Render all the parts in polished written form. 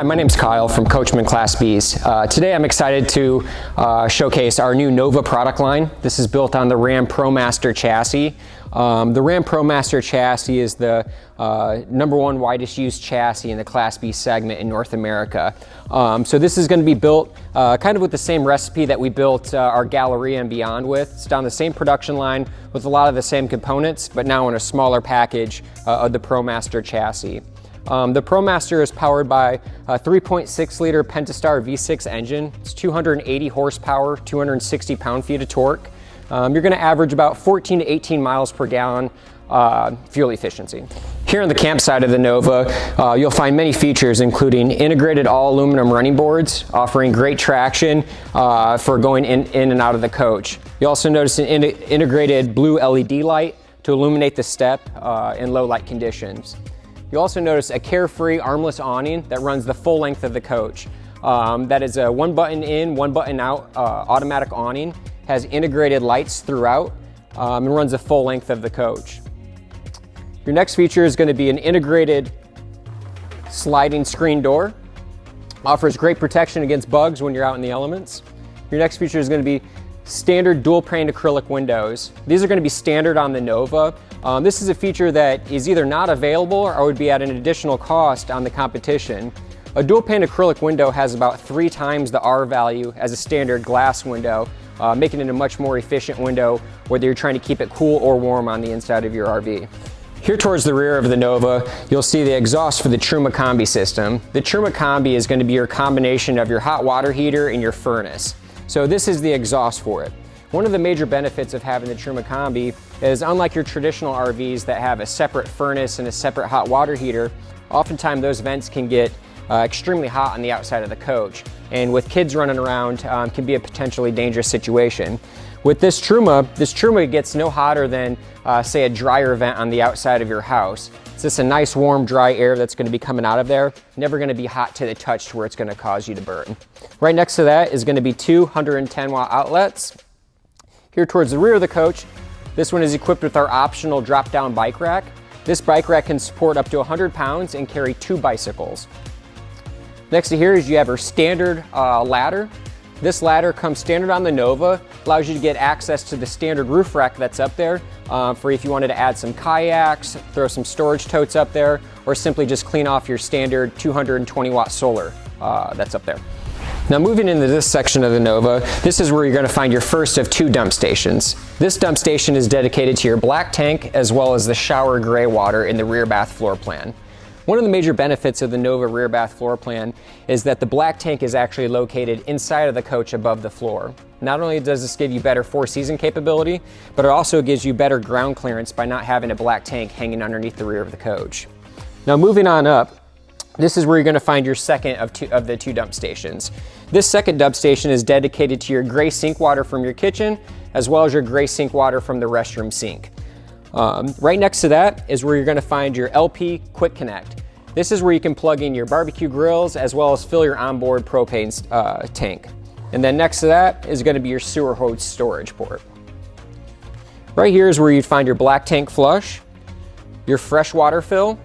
Hi, my name's Kyle from Coachmen Class Bs. Today I'm excited to showcase our new Nova product line. This is built on the Ram ProMaster chassis. The Ram ProMaster chassis is the #1 widest used chassis in the Class B segment in North America. So this is going to be built kind of with the same recipe that we built our Galleria and Beyond with. It's down the same production line with a lot of the same components, but now in a smaller package of the ProMaster chassis. The ProMaster is powered by a 3.6 liter Pentastar V6 engine. It's 280 horsepower, 260 pound-feet of torque. You're going to average about 14 to 18 miles per gallon fuel efficiency. Here on the camp side of the Nova, you'll find many features including integrated all aluminum running boards, offering great traction for going in and out of the coach. You also notice an integrated blue LED light to illuminate the step in low light conditions. You also notice a Carefree Armless awning that runs the full length of the coach. That is a one button in, one button out automatic awning, has integrated lights throughout, and runs the full length of the coach. Your next feature is going to be an integrated sliding screen door. Offers great protection against bugs when you're out in the elements. Your next feature is going to be standard dual pane acrylic windows. These are going to be standard on the Nova. This is a feature that is either not available or would be at an additional cost on the competition. A dual pane acrylic window has about 3 times the R value as a standard glass window, making it a much more efficient window whether you're trying to keep it cool or warm on the inside of your RV. Here towards the rear of the Nova, you'll see the exhaust for the Truma Combi system. The Truma Combi is going to be your combination of your hot water heater and your furnace. So this is the exhaust for it. One of the major benefits of having the Truma Combi is, unlike your traditional RVs that have a separate furnace and a separate hot water heater, oftentimes those vents can get extremely hot on the outside of the coach, and with kids running around can be a potentially dangerous situation. With this Truma gets no hotter than say a dryer vent on the outside of your house. It's just a nice warm dry air that's going to be coming out of there, never going to be hot to the touch to where it's going to cause you to burn. Right next to that is going to be 2 110 watt outlets. Here towards the rear of the coach, this one is equipped with our optional drop-down bike rack. This bike rack can support up to 100 pounds and carry 2 bicycles. Next to here is you have our standard ladder. This ladder comes standard on the Nova, allows you to get access to the standard roof rack that's up there for if you wanted to add some kayaks, throw some storage totes up there, or simply just clean off your standard 220 watt solar that's up there. Now moving into this section of the Nova, this is where you're going to find your first of 2 dump stations. This dump station is dedicated to your black tank as well as the shower gray water in the rear bath floor plan. One of the major benefits of the Nova rear bath floor plan is that the black tank is actually located inside of the coach above the floor. Not only does this give you better 4-season capability, but it also gives you better ground clearance by not having a black tank hanging underneath the rear of the coach. Now moving on up, this is where you're going to find your second of the 2 dump stations. This second dump station is dedicated to your gray sink water from your kitchen, as well as your gray sink water from the restroom sink. Right next to that is where you're going to find your LP Quick Connect. This is where you can plug in your barbecue grills as well as fill your onboard propane tank. And then next to that is going to be your sewer hose storage port. Right here is where you'd find your black tank flush, your fresh water fill,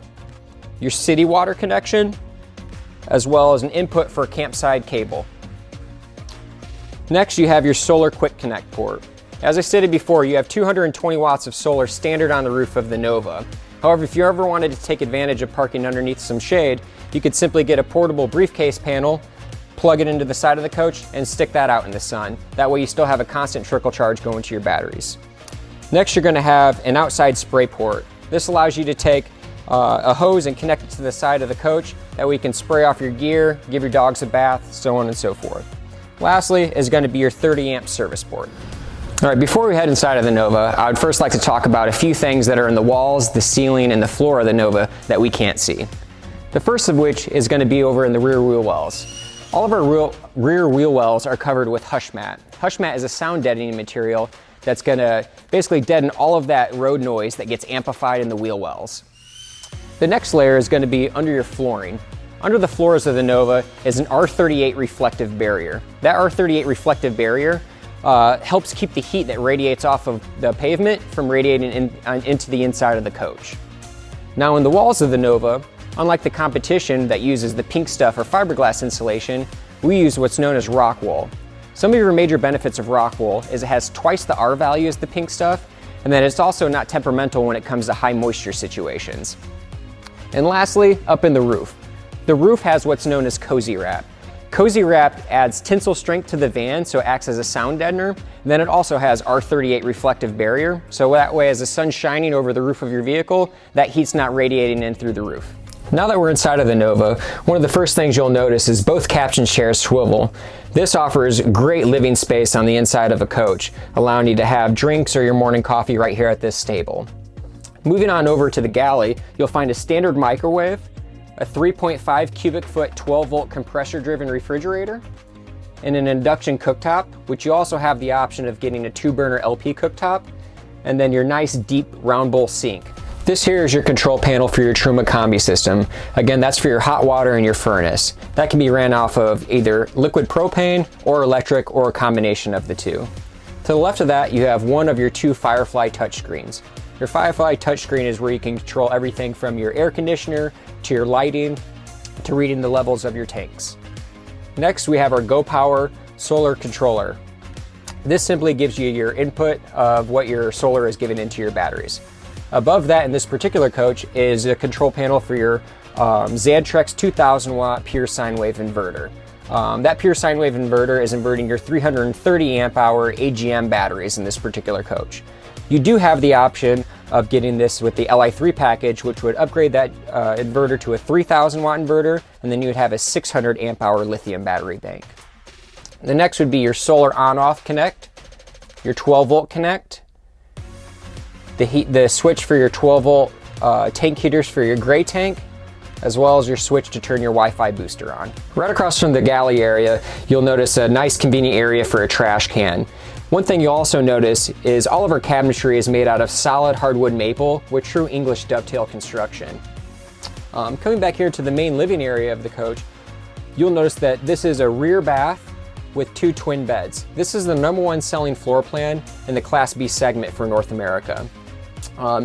your city water connection, as well as an input for a campsite cable. Next, you have your solar quick connect port. As I stated before, you have 220 watts of solar standard on the roof of the Nova. However, if you ever wanted to take advantage of parking underneath some shade, you could simply get a portable briefcase panel, plug it into the side of the coach, and stick that out in the sun. That way you still have a constant trickle charge going to your batteries. Next, you're going to have an outside spray port. This allows you to take a hose and connect it to the side of the coach. That way you can spray off your gear, give your dogs a bath, so on and so forth. Lastly is going to be your 30 amp service port. All right, before we head inside of the Nova, I would first like to talk about a few things that are in the walls, the ceiling, and the floor of the Nova that we can't see. The first of which is going to be over in the rear wheel wells. All of our rear wheel wells are covered with hush mat. Hush mat is a sound deadening material that's going to basically deaden all of that road noise that gets amplified in the wheel wells. The next layer is going to be under your flooring. Under the floors of the Nova is an R38 reflective barrier. That R38 reflective barrier helps keep the heat that radiates off of the pavement from radiating into the inside of the coach. Now in the walls of the Nova, Unlike the competition that uses the pink stuff or fiberglass insulation, we use what's known as rock wool. Some of your major benefits of rock wool is it has twice the R value as the pink stuff, and then it's also not temperamental when it comes to high moisture situations. And lastly, up in the roof. The roof has what's known as Cozy Wrap. Cozy Wrap adds tensile strength to the van, so it acts as a sound deadener. And then it also has R38 reflective barrier, so that way as the sun's shining over the roof of your vehicle, that heat's not radiating in through the roof. Now that we're inside of the Nova, one of the first things you'll notice is both caption chairs swivel. This offers great living space on the inside of a coach, allowing you to have drinks or your morning coffee right here at this table. Moving on over to the galley, you'll find a standard microwave, a 3.5 cubic foot 12 volt compressor driven refrigerator, and an induction cooktop, which you also have the option of getting a 2-burner LP cooktop, and then your nice deep round bowl sink. This here is your control panel for your Truma Combi system. Again, that's for your hot water and your furnace. That can be ran off of either liquid propane or electric or a combination of the two. To the left of that, you have one of your 2 Firefly touchscreens. Your Firefly touchscreen is where you can control everything from your air conditioner to your lighting to reading the levels of your tanks. Next, we have our Go Power solar controller. This simply gives you your input of what your solar is giving into your batteries. Above that in this particular coach is a control panel for your Xantrex 2000 watt pure sine wave inverter. That pure sine wave inverter is inverting your 330 amp hour AGM batteries in this particular coach. You do have the option of getting this with the Li3 package, which would upgrade that inverter to a 3000 watt inverter, and then you would have a 600 amp hour lithium battery bank. The next would be your solar on-off connect, your 12 volt connect, the switch for your 12 volt tank heaters for your gray tank, as well as your switch to turn your Wi-Fi booster on. Right across from the galley area, you'll notice a nice convenient area for a trash can. One thing you'll also notice is all of our cabinetry is made out of solid hardwood maple with true English dovetail construction. Coming back here to the main living area of the coach, you'll notice that this is a rear bath with 2 twin beds. This is the #1 selling floor plan in the Class B segment for North America.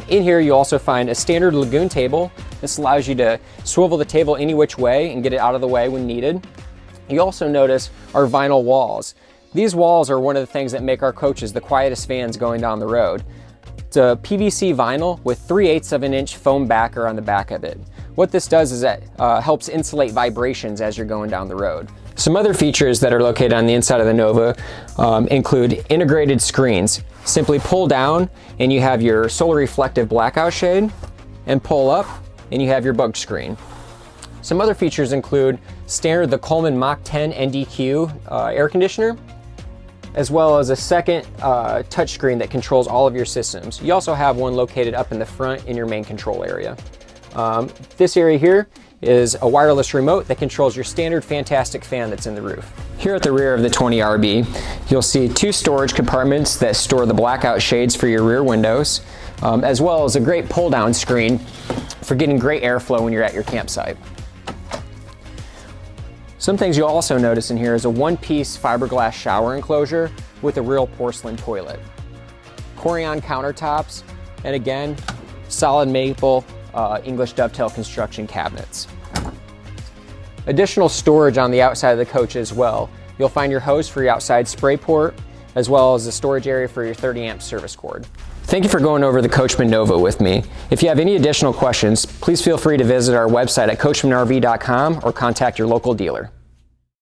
In here you also find a standard lagoon table. This allows you to swivel the table any which way and get it out of the way when needed. You also notice our vinyl walls. These walls are one of the things that make our coaches the quietest vans going down the road. It's a PVC vinyl with 3/8 of an inch foam backer on the back of it. What this does is that helps insulate vibrations as you're going down the road. Some other features that are located on the inside of the Nova include integrated screens. Simply pull down and you have your solar reflective blackout shade, and pull up and you have your bug screen. Some other features include the Coleman Mach 10 NDQ air conditioner, as well as a second touchscreen that controls all of your systems. You also have one located up in the front in your main control area. This area here is a wireless remote that controls your standard Fantastic fan that's in the roof. Here at the rear of the 20RB, you'll see 2 storage compartments that store the blackout shades for your rear windows, as well as a great pull-down screen for getting great airflow when you're at your campsite. Some things you'll also notice in here is a 1-piece fiberglass shower enclosure with a real porcelain toilet. Corian countertops, and again, solid maple English dovetail construction cabinets. Additional storage on the outside of the coach as well. You'll find your hose for your outside spray port, as well as a storage area for your 30 amp service cord. Thank you for going over the Coachmen Nova with me. If you have any additional questions, please feel free to visit our website at coachmenrv.com or contact your local dealer.